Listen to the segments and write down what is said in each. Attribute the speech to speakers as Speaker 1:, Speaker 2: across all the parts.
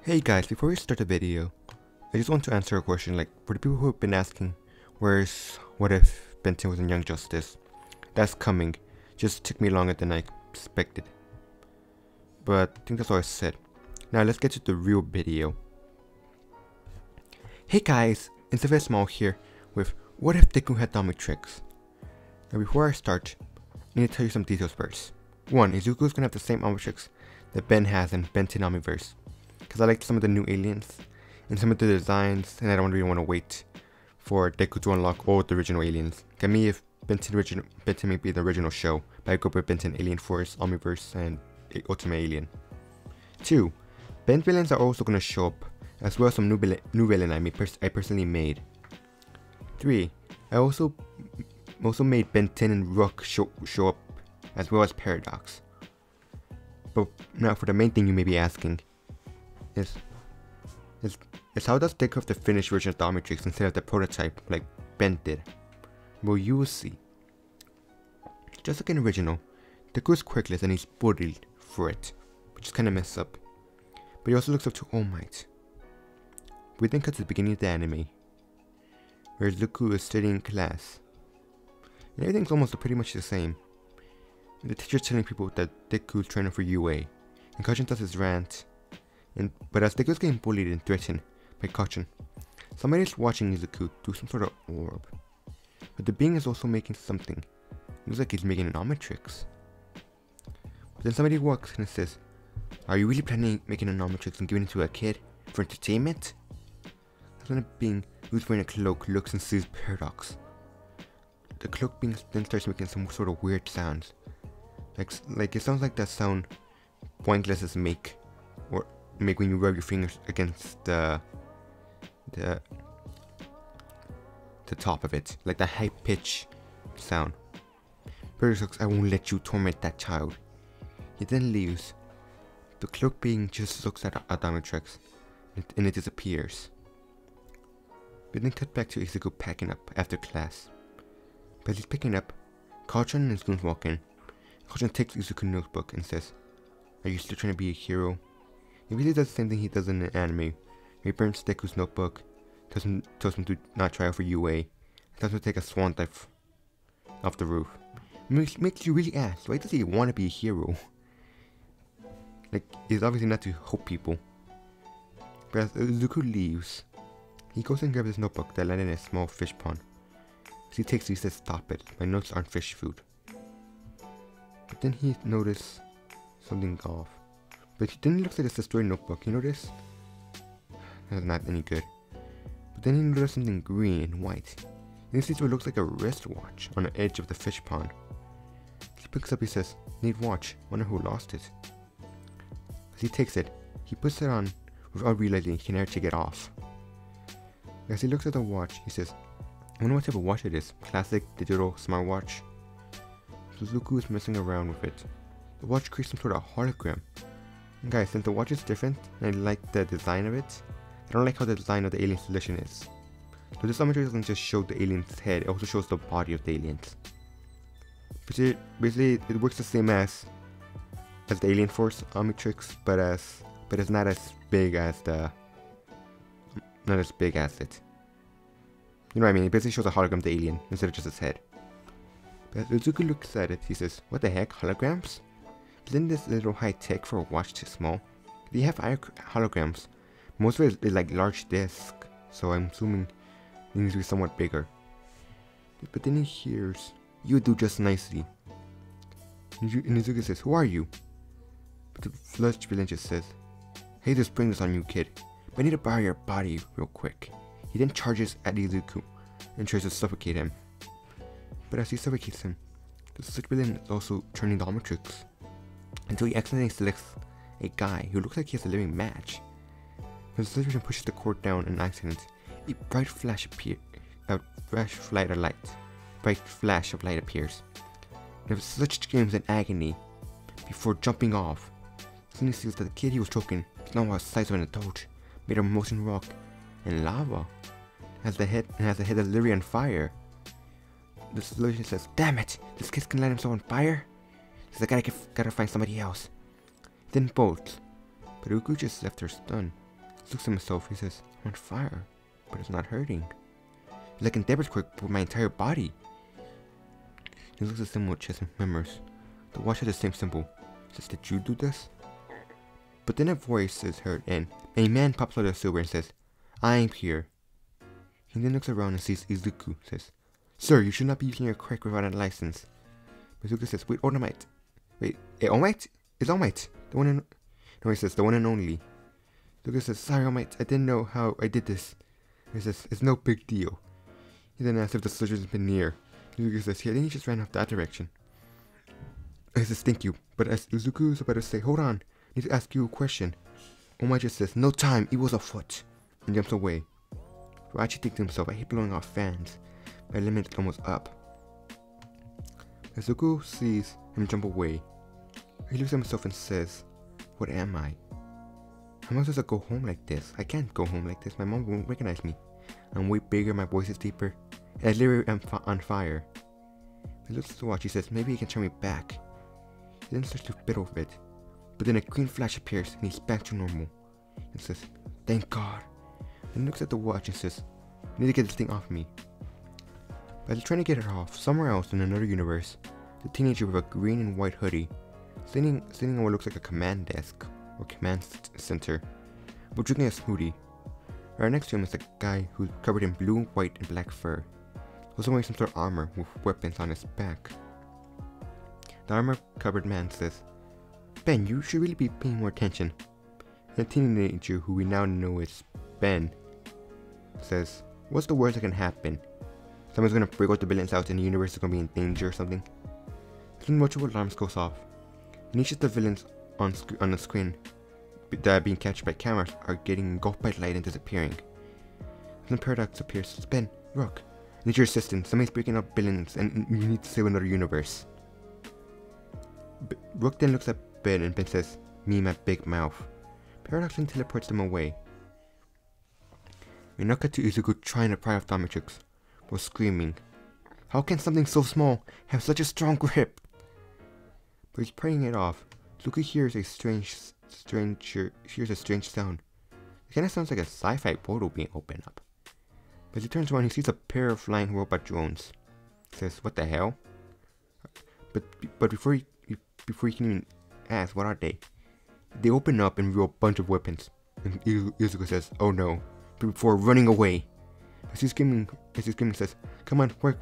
Speaker 1: Hey guys, before we start the video, I just want to answer a question for the people who have been asking, where's What If Benton was in Young Justice? That's coming, just took me longer than I expected. But I think that's all I said. Now let's get to the real video. Hey guys, it's Very Small here with What If Deku had omnitrx? Now before I start, I need to tell you some details first. 1. Izuku's gonna have the same omnitrx that Ben has in Benton Omniverse. Because I like some of the new aliens and some of the designs, and I don't really want to wait for Deku to unlock all the original aliens. Get me if Benton may be the original show, but I go with Benton Alien Force, Omniverse, and Ultimate Alien. 2. Ben villains are also going to show up, as well as some new villain I personally made. 3. I also made Benton and Rook show up, as well as Paradox. But now for the main thing you may be asking. Is how does Deku have the finished version of the omnitrx instead of the prototype like Ben did? Well, you will see. Just like in the original, Deku is quirkless and he's bullied for it, which is kinda messed up. But he also looks up to All Might. We then cut to the beginning of the anime, where Deku is studying in class. And everything's almost pretty much the same. And the teacher's telling people that Deku is training for UA, and Kachin does his rant. But as Deku is getting bullied and threatened by Kachin, somebody is watching Izuku do some sort of orb. But the being is also making something. It looks like he's making an omnitrx. But then somebody walks in and says, "Are you really planning on making an omnitrx and giving it to a kid for entertainment?" That's when a being who's wearing a cloak looks and sees Paradox. The cloak being then starts making some sort of weird sounds. Like it sounds like that sound wine glasses make when you rub your fingers against the top of it, like that high pitch sound. Paradox looks, "I won't let you torment that child." He then leaves. The cloak being just looks at omnitrx and it disappears. We then cut back to Izuku packing up after class. But as he's picking up, Kachin and his goons walk in. Kachin takes Izuku's notebook and says, "Are you still trying to be a hero?" He really does the same thing he does in the anime. He burns Deku's notebook, tells him to not try out for UA, and tells him to take a swan dive off the roof. Makes you really ask, why does he want to be a hero? He's obviously not to help people. But as Izuku leaves, he goes and grabs his notebook that landed in a small fish pond. As he takes it, he says, "Stop it, my notes aren't fish food." But then he noticed something off. But then he looks at his destroyed notebook. You notice? That's not any good. But then he noticed something green and white. And he sees what looks like a wristwatch on the edge of the fish pond. He picks up, he says, "Need watch, wonder who lost it." As he takes it, he puts it on without realizing he can never take it off. As he looks at the watch, he says, "I wonder what type of watch it is. Classic, digital, smartwatch." Suzuku is messing around with it. The watch creates some sort of hologram. And guys, since the watch is different, and I like the design of it, I don't like how the design of the alien solution is. So this omnitrx doesn't just show the alien's head, it also shows the body of the aliens. Basically, it works the same as the Alien Force omnitrx, but it's not as big as it. You know what I mean? It basically shows a hologram of the alien instead of just his head. But as Izuku looks at it, he says, "What the heck, holograms? Isn't this a little high tech for a watch too small? They have holograms. Most of it is like large disc, so I'm assuming it needs to be somewhat bigger." But then he hears, "You do just nicely." And Izuku says, "Who are you?" But the flesh villain just says, "Hey, just bring this on you, kid. But I need to borrow your body real quick." He then charges at Izuku and tries to suffocate him. But as he suffocates him, the flesh villain is also turning the omnitrx, until he accidentally selects a guy who looks like he has a living match. When the television pushes the cord down in an accident, a bright flash of light appears. And the Sludge screams in agony before jumping off. Soon he sees that the kid he was choking is now the size of an adult, made of molten rock and lava. Has the head that's literally on fire. The solution says, "Damn it! This kid can light himself on fire?" Says, "I gotta find somebody else." Then bolts. But Uku just left her stunned. He looks at himself, he says, I'm on fire, but it's not hurting. It's like endeavors quick with my entire body. He looks at the symbol chest and remembers. The watch has the same symbol. He says, did you do this? But then a voice is heard and a man pops out of the silver and says, I'm here. He then looks around and sees Izuku, says, Sir, you should not be using your crack without a license. But Izuku says, wait, All Might. Wait, All Might? Is All Might the one and... No, he says, the one and only. Izuku says, sorry, All Might, I didn't know how I did this. He says, it's no big deal. He then asks if the soldiers have been near. Izuku says, yeah, then he just ran off that direction. He says, thank you. But as Izuku is about to say, hold on, I need to ask you a question. All Might just says, no time, he was afoot, and jumps away. Rachi thinks to himself, I hate blowing off fans. My limit's almost up. Izuku sees him jump away. He looks at himself and says, what am I? How am I supposed to go home like this? I can't go home like this. My mom won't recognize me. I'm way bigger, my voice is deeper, and I literally am on fire. He looks at the watch, he says, maybe he can turn me back. He then starts to fiddle with it. But then a green flash appears and he's back to normal. And says, thank God. Then looks at the watch and says, I need to get this thing off me. But as trying to get it off, somewhere else in another universe, the teenager with a green and white hoodie, sitting on what looks like a command desk or command center, but drinking a smoothie. Right next to him is a guy who's covered in blue, white, and black fur, also wearing some sort of armor with weapons on his back. The armor-covered man says, Ben, you should really be paying more attention. And the teenager, who we now know is Ben, says, what's the worst that can happen? Someone's gonna break out the villain's house and the universe is gonna be in danger or something? Then multiple alarms goes off, and each of the villains on the screen that are being captured by cameras are getting engulfed by light and disappearing. Then Paradox appears, says, Ben, Rook, I need your assistance. Somebody's breaking up villains and you need to save another universe. Rook then looks at Ben and Ben says, me, my big mouth. Paradox then teleports them away. We now cut to Izuku trying to pry off Dominatrix, while screaming, how can something so small have such a strong grip? But he's prying it off. Izuku hears a strange sound. It kinda sounds like a sci-fi portal being opened up. But as he turns around, he sees a pair of flying robot drones. He says, what the hell? But before he can even ask, what are they? They open up and reveal a bunch of weapons. And Izuku says, oh no, before running away. As he's screaming, says, come on, work.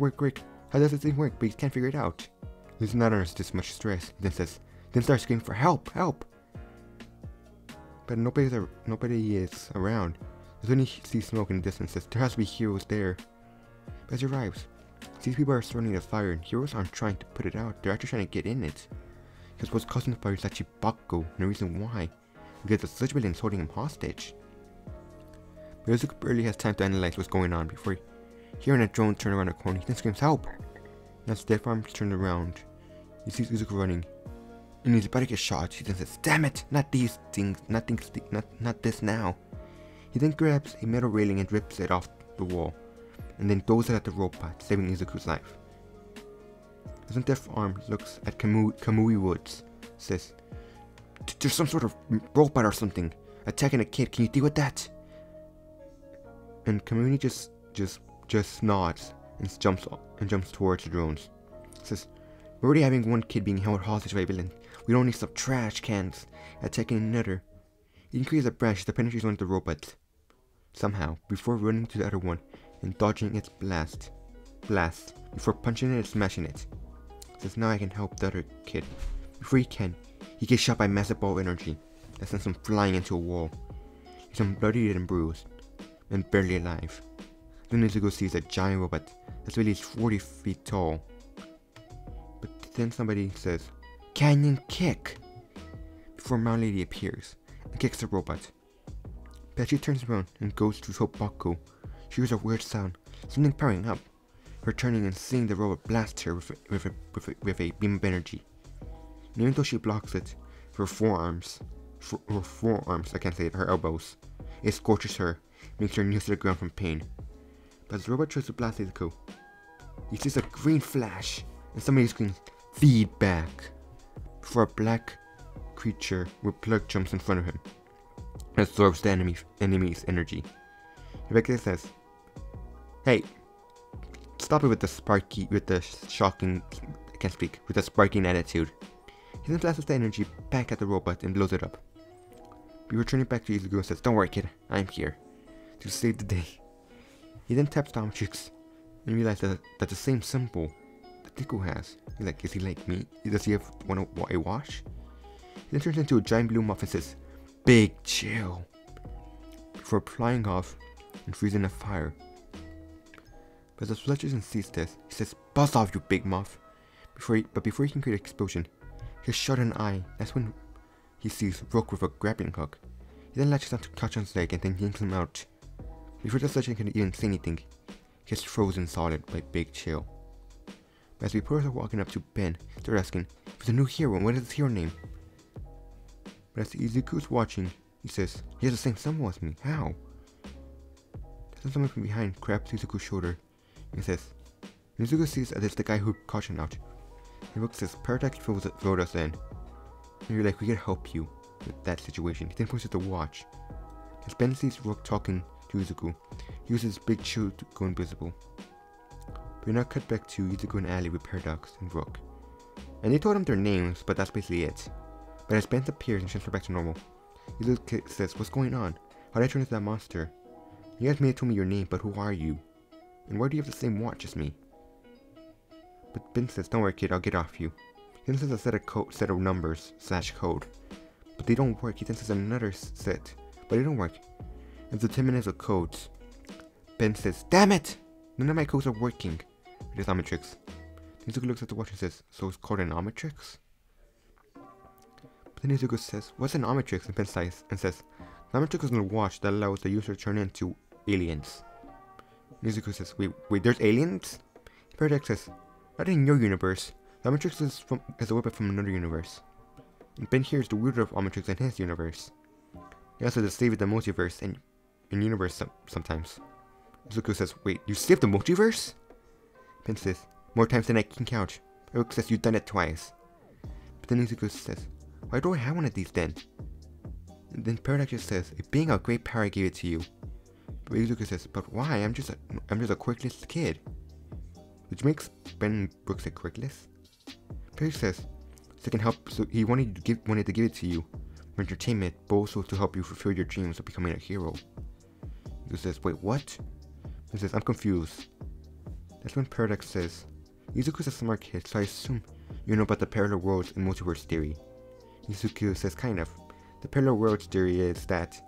Speaker 1: How does this thing work? But he can't figure it out. He's not under this much stress. Then starts screaming for help. But nobody is around. As when he sees smoke in the distance, says, there has to be heroes there. But as he arrives, these people are surrounding the fire and heroes aren't trying to put it out. They're actually trying to get in it. Because what's causing the fire is actually Bakugo, and the reason why, because the sludge villain's holding him hostage. But Izuku barely has time to analyze what's going on before hearing a drone turn around the corner. He then screams, help! And as Death Arms turns around, he sees Izuku running, and he's about to get shot. He then says, damn it, not these things, not this now. He then grabs a metal railing and rips it off the wall, and then throws it at the robot, saving Izuku's life. As then Death Arm looks at Kamui Woods, says, there's some sort of robot or something attacking a kid, can you deal with that? And Kamui just nods and jumps towards the drones. Says, we're already having one kid being held hostage by a villain. We don't need some trash cans attacking another. He increases a branch that penetrates one of the robots somehow, before running to the other one and dodging its blast before punching it and smashing it. Says, now I can help the other kid. Before he gets shot by a massive ball of energy that sends him flying into a wall. He's bloodied and bruised, and barely alive. Then Izuku sees a giant robot that's really 40 feet tall. But then somebody says, Canyon kick! Before Mount Lady appears and kicks the robot. But as she turns around and goes to help Bakugo, she hears a weird sound, something powering up. Her turning and seeing the robot blast her with a beam of energy. And even though she blocks it, her forearms, I can't say it, her elbows, it scorches her, makes her kneel to the ground from pain. But as the robot tries to blast Izuku, he sees a green flash, and somebody screams, feedback, before a black creature with plug jumps in front of him. and absorbs the enemy's energy. Rebecca says, "Hey, stop it with the sparking attitude." He then flashes the energy back at the robot and blows it up. Before turning back to Izuku and says, "Don't worry, kid, I'm here to save the day." He then taps the omnitrx and realizes that that's the same symbol that Deku has. He's like, is he like me? Does he have a watch? He then turns into a giant blue muff and says, "Big chill," before flying off and freezing a fire. But as Fletcherson sees this, he says, "Buzz off, you big muff." Before he can create an explosion, he shut an eye. That's when he sees Rook with a grappling hook. He then latches onto Kachan's leg and then yanks him out. Before the Fletcher can even say anything, he gets frozen solid by Big Chill. But as reporters are walking up to Ben, they're asking, if he's a new hero, what is his hero name? But as Izuku's watching, he says, "He has the same symbol as me. How?" Then someone from behind grabs Izuku's shoulder and says, Izuku sees that it's the guy who cautioned out. And Rook says, "Paradox vote us in." And you're like, "We can help you with that situation." He then points at the watch. As Ben sees Rook talking to Izuku, he uses Big Chill to go invisible. But we now cut back to Izuku and Ali with Paradox and Rook. And they told him their names, but that's basically it. But as Ben appears and transfers back to normal, Izuku says, "What's going on? How did I turn into that monster? You guys may have told me your name, but who are you? And why do you have the same watch as me?" But Ben says, "Don't worry, kid, I'll get off you." He then says a set of numbers / code, but they don't work. He then says another set, but they don't work. After 10 minutes of codes, Ben says, "Damn it! None of my codes are working." It is omnitrx. Izuku looks at the watch and says, "So it's called an omnitrx?" But then Izuku says, "What's an omnitrx?" And Ben sighs and says, "The omnitrx is a watch that allows the user to turn into aliens." And Izuku says, wait, there's aliens?" Paradox says, "Not in your universe. The omnitrx is a weapon from another universe." And Ben hears the ruler of omnitrx in his universe. He also does save the multiverse and universe sometimes. Izuku says, "Wait, you saved the multiverse?" Ben says, "More times than I can count." Rook says, "You've done it twice." But then Izuku says, "Why do I have one of these then?" And then Paradox just says, "Being a great power gave it to you." But Izuku says, "But why? I'm just a quirkless kid." Which makes Ben Brooks a quirkless. Paradox says, "So can help." So he wanted to give it to you for entertainment, but also to help you fulfill your dreams of becoming a hero. Izuku says, "Wait, what?" He says, "I'm confused." That's when Paradox says, "Izuku's a smart kid, so I assume you know about the parallel worlds and multiverse theory." Izuku says, "Kind of. The parallel worlds theory is that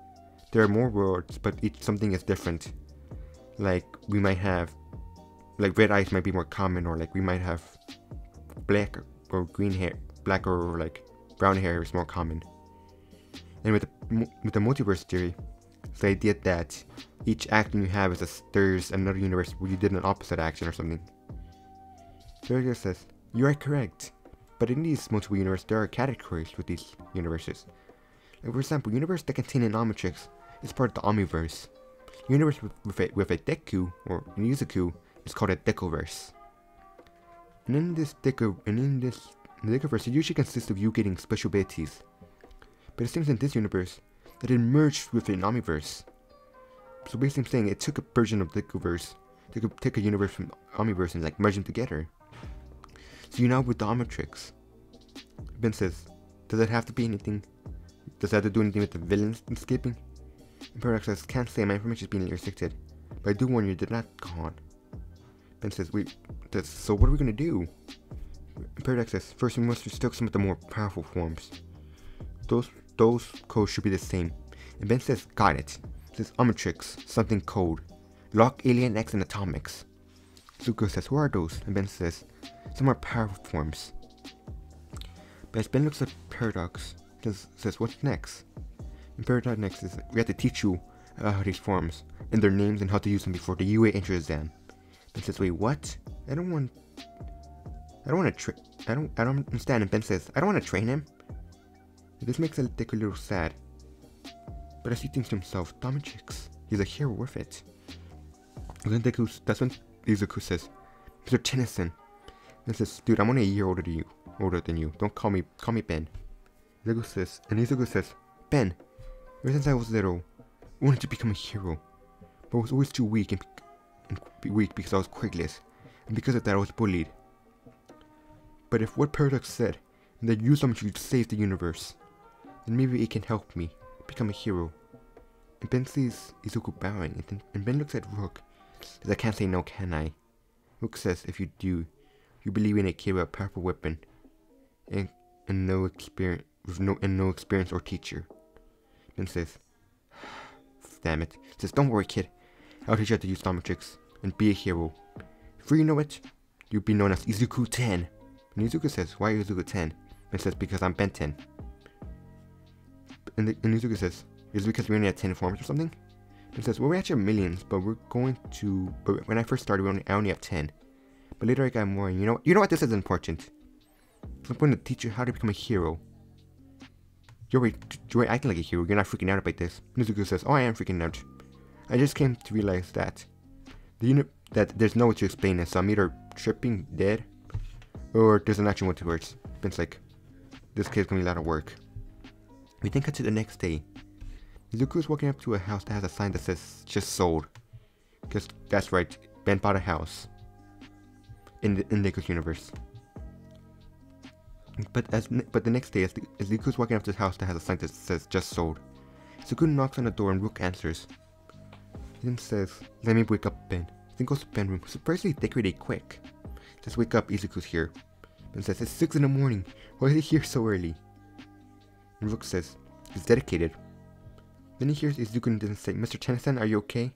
Speaker 1: there are more worlds, but something is different. Like, we might have, like, red eyes might be more common, or like we might have black or green hair, black or like brown hair is more common. And with the multiverse theory, it's the idea that each action you have is there's another universe where you did an opposite action or something." Paradox says, "You are correct, but in these multiple universes there are categories with these universes. Like, for example, universe that contain an omnitrx is part of the Omniverse. Universe with a deku or an Izuku is called a Dekuverse. And in this Dekuverse, it usually consists of you getting special abilities. But it seems in this universe that it merged with an Omniverse. So basically, I'm saying it took a version of Dekuverse, take a universe from Omniverse and like merge them together. So you're now with the Omnitrx." Ben says, "Does it have to be anything? Does it have to do anything with the villains escaping?" And Paradox says, "Can't say, my information is being restricted, but I do warn you, did not go on." Ben says, "Wait, so what are we gonna do?" And Paradox says, "First we must restrict some of the more powerful forms. Those codes should be the same." And Ben says, "Got it." It says Omnitrx, something code, Lock, Alien X, and Atomics. Izuku says, "Who are those?" And Ben says, "Some more powerful forms." But as Ben looks at Paradox, says, "What's next?" And Paradox next says, "We have to teach you about these forms and their names and how to use them before the UA entrance exam." Ben says, "Wait, what? I don't understand." And Ben says, "I don't want to train him." And this makes Deku a little sad. But as he thinks to himself, Omnitrx, he's a hero worth it. And then that's when Izuku says, "Mr. Tennyson." And says, "Dude, I'm only a year older than you. Don't call me Ben." Izuku says, "Ben, Ever since I was little, I wanted to become a hero, but I was always too weak and weak because I was quirkless, and because of that I was bullied. But if what Paradox said, and that use omnitrx to save the universe, then maybe it can help me become a hero. And Ben sees Izuku bowing, and Ben looks at Rook. Says, I can't say no, can I? Rook says, if you do, you believe in a kid with a powerful weapon, and no experience, no experience or teacher. Ben says, damn it. Says, don't worry, kid. I'll teach you how to use omnitrx and be a hero. Before you know it, you'll be known as Izuku 10. And Izuku says, why Izuku 10? Ben says, because I'm Ben 10. And Izuku says, is it because we only have 10 forms or something? Ben says, well, we actually have millions, but but when I first started, I only have 10. But later I got more, and you know what, this is important. I'm going to teach you how to become a hero. You're acting like a hero, you're not freaking out about this. Izuku says, oh, I am freaking out. I just came to realize that that there's no way to explain this, so I'm either tripping dead, or there's an actual one towards. Ben's like, this kid's gonna be a lot of work. We then cut to the next day. Izuku is walking up to a house that has a sign that says, just sold. Because that's right, Ben bought a house. In Deku's universe. But the next day, as Izuku's walking up to the house that has a sign that says, just sold, Izuku knocks on the door and Rook answers. He then says, let me wake up Ben. Then goes to Ben's room, surprisingly decorated quick. Just wake up, Izuku's here. Ben says, it's 6 in the morning. Why is he here so early? And Rook says, he's dedicated. Then he hears Izuku say, Mr. Tennyson, are you okay?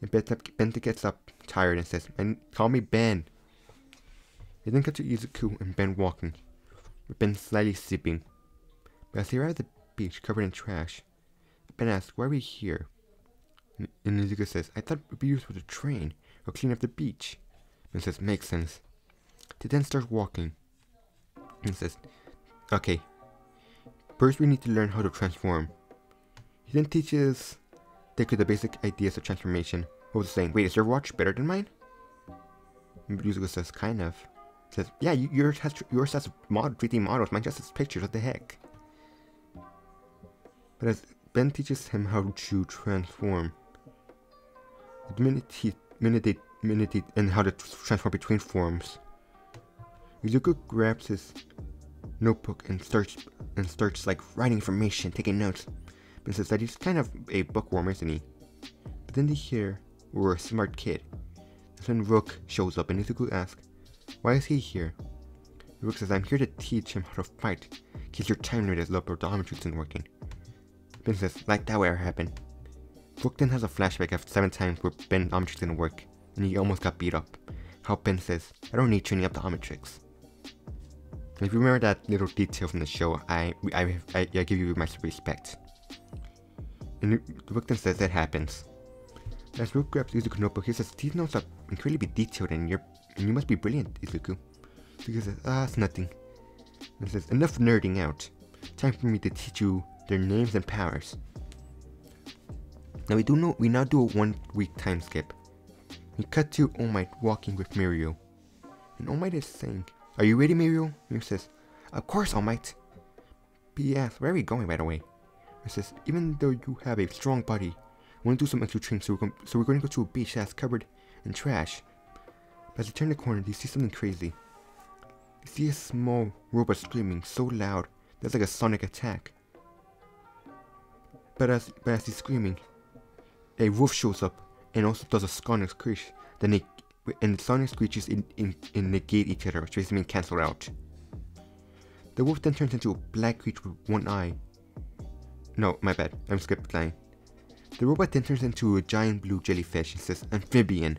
Speaker 1: And Ben gets up, tired, and says, call me Ben. They then cut to Izuku and Ben walking, with Ben slightly sleeping. But as they arrive at the beach covered in trash, Ben asks, why are we here? And Izuku says, I thought it would be used for the train, or clean up the beach. Ben says, makes sense. They then start walking. And says, okay, first we need to learn how to transform. He then teaches Deku the basic ideas of transformation. While saying, wait, is your watch better than mine? And Izuku says, kind of. He says, yeah, yours has 3D models, mine just has pictures, what the heck? But as Ben teaches him how to transform, and how to transform between forms, Izuku grabs his notebook and starts like writing information, taking notes. But says that he's kind of a bookworm, isn't he? But then they hear, we're a smart kid. That's when Rook shows up and Izuku asks, why is he here? Rook says, I'm here to teach him how to fight, because your time limit is low, but the omnitrx isn't working. Ben says, like that would ever happen. Rook then has a flashback of 7 times where Ben omnitrx didn't work, and he almost got beat up. How Ben says, I don't need training up the omnitrx. And if you remember that little detail from the show, I give you my respect. And Rook then says that happens. As Rook grabs Izuku's notebook, he says, these notes are incredibly detailed and you must be brilliant, Izuku. Izuku says, it's nothing. And says, enough nerding out. Time for me to teach you their names and powers. Now we now do a 1 week time skip. We cut to All Might walking with Mirio. And All Might is saying, are you ready, Mirio? Mirio says, of course, All Might. He asks, where are we going, by the way? He says, even though you have a strong body, I want to do some extra training, so we're going to go to a beach that's covered in trash. But as they turn the corner, they see something crazy. They see a small robot screaming so loud that's like a sonic attack. But as he's screaming, a wolf shows up and also does a sonic screech. And the sonic screeches negate each other, which basically means cancel out. The wolf then turns into a black creature with 1 eye. No, my bad. I'm skipped line. The robot then turns into a giant blue jellyfish and says amphibian.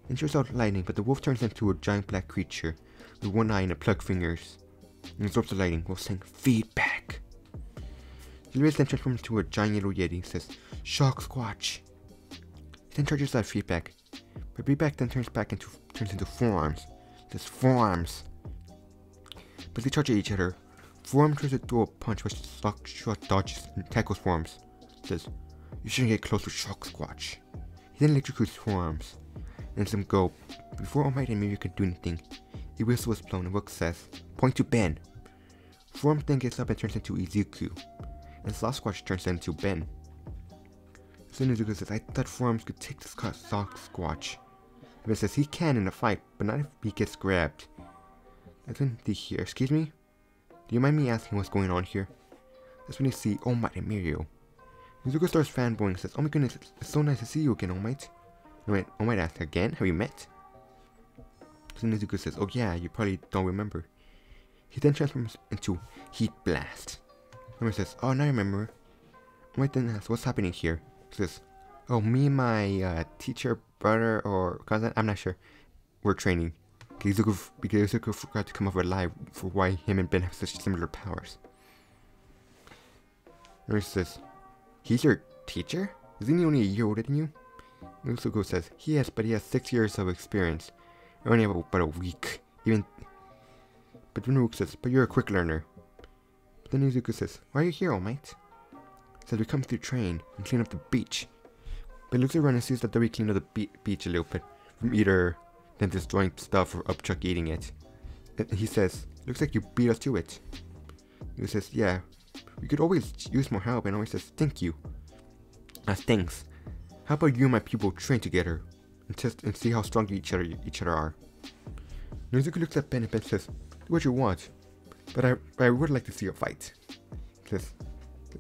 Speaker 1: And shows out lightning, but the wolf turns into a giant black creature with 1 eye and a plugged fingers. And absorbs the lightning while saying feedback. The jellyfish then transforms into a giant yellow yeti and says shock squatch. He then charges that feedback. But feedback then turns into forearms. It says forearms. But they charge at each other. Forearm tries to throw a punch, but Shock dodges and tackles Forearms. Says, you shouldn't get close to Shock Squatch. He then electrocutes Forearms and lets him go. Before All Might and Mirio could do anything, a whistle was blown and Rook says, point to Ben. Forearms then gets up and turns into Izuku, and Soft Squatch turns into Ben. So Nezuko says, I thought forms could take this sock squatch. Ben says he can in a fight, but not if he gets grabbed. That's when they hear, excuse me? Do you mind me asking what's going on here? That's when they see All Might and Mirio. Nezuko starts fanboying and says, oh my goodness, it's so nice to see you again, All Might. Wait, All Might asks, again? Have we met? So Nezuko says, oh yeah, you probably don't remember. He then transforms into Heat Blast. All Might says, oh, now I remember. All Might then asks, what's happening here? He says, oh, me and my teacher, brother, or cousin, I'm not sure, we're training. Because Nezuko forgot to come up with a lie for why him and Ben have such similar powers. And he says, he's your teacher? Isn't he only a year older than you? Nezuko says, yes, but he has 6 years of experience. I only have about a week. But then Nezuko says, but you're a quick learner. But then Nezuko says, why are you here, All Might? He says, we come to train and clean up the beach. But he looks around and sees that we clean up the beach a little bit from either them destroying stuff or Upchuck eating it. And he says, looks like you beat us to it. He says, yeah, we could always use more help, and always says, thank you. Thanks. How about you and my people train together and test and see how strong each other are? Nezuko looks at Ben and Ben says, do what you want, but I would like to see a fight.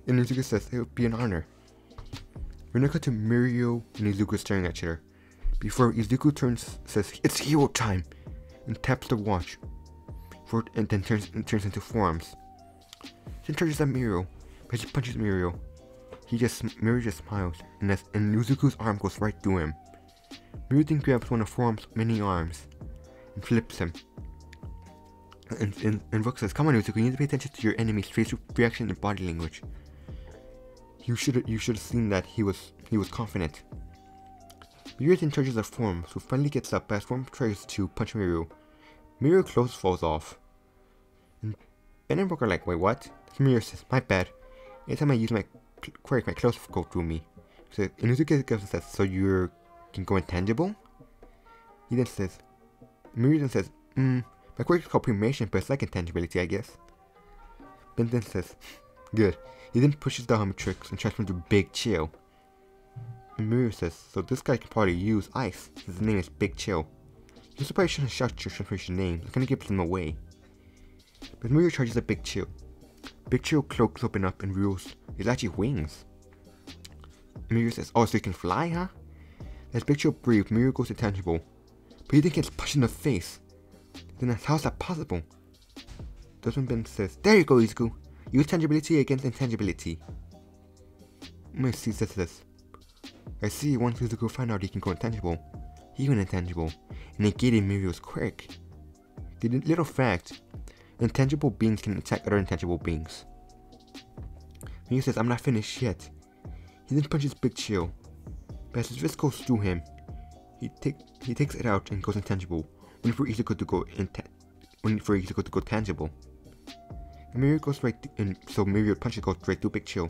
Speaker 1: And Nezuko says, it would be an honor. We're now cut to Mirio and Izuku staring at each other. Before Izuku says, it's hero time, and taps the watch, and then turns into forms. Then charges at Mirio, but he punches Mirio. Mirio just smiles, and Izuku's arm goes right through him. Mirio then grabs one of Form's many arms, and flips him. And Rook says, come on Izuku, you need to pay attention to your enemy's facial reaction and body language. You should have seen that he was confident. Mirio then charges at Form, so finally gets up as Form tries to punch Mirio. Mirio's clothes falls off. And Ben and Rook are like, wait, what? So Mirio says, my bad. Anytime I use my quirk, my clothes go through me. So Izuku goes and says, so you can go intangible? Mirio then says, my quirk is called Premation, but it's like intangibility, I guess. Ben then says, good. He then pushes the omnitrx and transforms into Big Chill. And Mirio says, so this guy can probably use ice, since his name is Big Chill. You probably shouldn't shout your transformation name, it's gonna give them away. But Mirio charges at Big Chill. Big Chill cloaks open up and reveals it's actually wings. Mirio says, oh, so you can fly, huh? As Big Chill breathes, Mirio goes intangible. But he then gets punched in the face. Then asks, how's that possible? That's when Ben says, there you go, Izuku. Use tangibility against intangibility. Mercy says this. I see once Izuku found out he can go intangible, he went intangible, and negated Mirio's quirk. The little fact, intangible beings can attack other intangible beings. Mirio says, I'm not finished yet. He then punches Big Chill, but as his fist goes through him, he takes it out and goes intangible, only for Izuku to go tangible. And Mirio goes right and so Mirio punches goes right through Big Chill.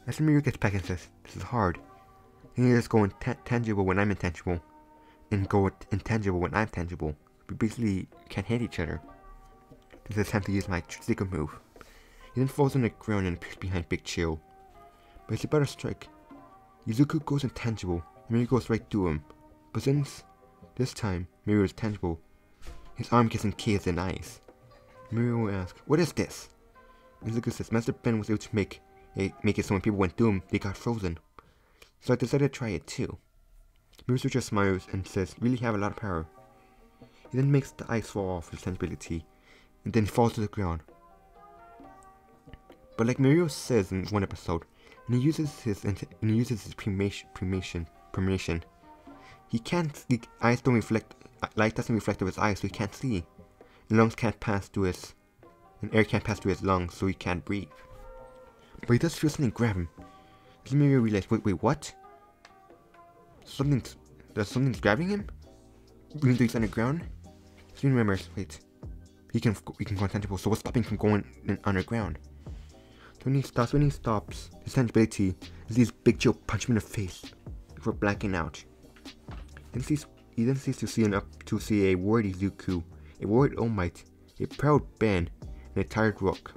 Speaker 1: As Mirio gets back and says, this is hard. He just go tangible when I'm intangible, and go intangible when I'm tangible. We basically can't hit each other. This is time to use my secret move. He then falls on the ground and appears behind Big Chill. But it's about to strike. Izuku goes intangible, and Mirio goes right through him. But since this time Mirio is tangible, his arm gets encased in ice. Mirio asks, what is this? Izuku says, Master Ben was able to make it so when people went through him, they got frozen. So I decided to try it too. Mirio just smiles and says, really have a lot of power. He then makes the ice fall off his tangibility, and then falls to the ground. But like Mirio says in one episode, and he uses his premation. He can't see. Eyes don't reflect. Light doesn't reflect off his eyes, so he can't see. And lungs can't pass through his. And air can't pass through his lungs, so he can't breathe. But he does feel something grab him. Then Mirio realizes, wait, what? Something's grabbing him? Even though he's underground? So he remembers, wait, he can go intangible, so what's stopping him from going underground? So when he stops, his tangibility is these Big Chill punch him in the face before blacking out. He then sees to see a worried Izuku, a worried All Might, a proud Ben, and a tired Rook,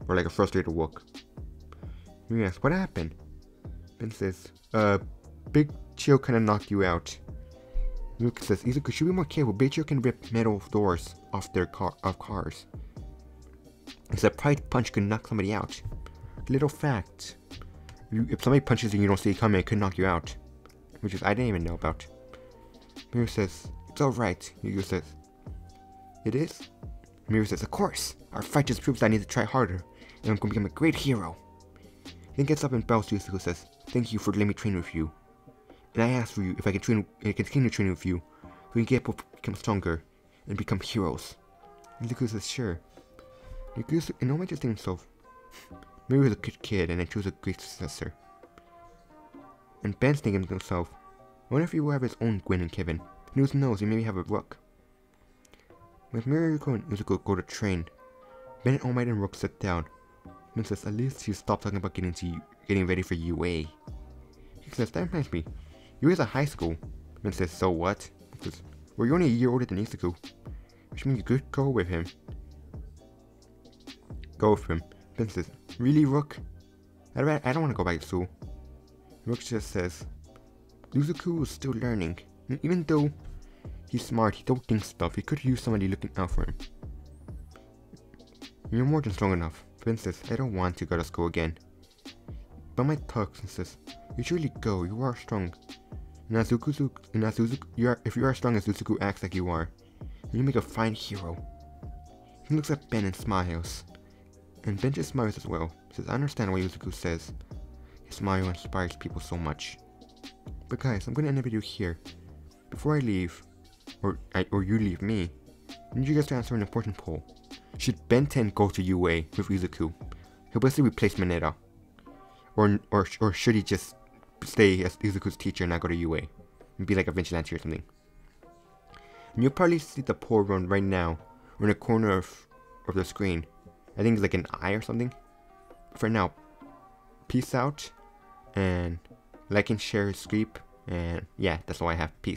Speaker 1: or like a frustrated Rook. Mirio asks, what happened? Ben says, Big Chill kinda knocked you out. Yuka says, Izuku should be more careful. Big Chill can rip metal doors off cars. It's a pride punch could knock somebody out. Little fact. If somebody punches you and you don't see it coming, it could knock you out. Which is I didn't even know about. Miru says, it's alright. Yuka says, it is? Miru says, of course. Our fight just proves I need to try harder. And I'm gonna become a great hero. He then gets up and bows to Yusuke, says, thank you for letting me train with you. And I asked for you if I can continue training with you, so we can become stronger and become heroes. And Yusuke says, sure. Yusuke, and Omai just thinks himself, Miru is a good kid and I choose a great successor. And Ben's thinking to himself, I wonder if he will have his own Gwen and Kevin. And who knows, he maybe have a Rook. With Miruko and Izuku go to train, Ben and All Might and Rook sit down. Ben says, at least you stop talking about getting ready for UA. He says, that reminds me, UA is a high school. Ben says, so what? He says, well, you're only a year older than Izuku, which means you could go with him. Ben says, really, Rook? I don't want to go back to school. Rook just says, Izuku is still learning. And even though he's smart, he don't think stuff. He could use somebody looking out for him. You're more than strong enough. Ben says, I don't want to go to school again. But my talks and says, you should really go. You are strong. And if you are strong as Izuku acts like you are, you make a fine hero. He looks at Ben and smiles. And Ben just smiles as well. He says, I understand why Izuku says his smile inspires people so much. But guys, I'm gonna end the video here. Before I leave, or you leave me, I need you guys to answer an important poll. Should Ben 10 go to UA with Izuku? He'll basically replace Mineta. Or should he just stay as Izuku's teacher and not go to UA? And be like a vigilante or something. And you'll probably see the poll run right now, or in the corner of the screen. I think it's like an eye or something. For now, peace out, and like and share, subscribe, and yeah, that's all I have. Peace.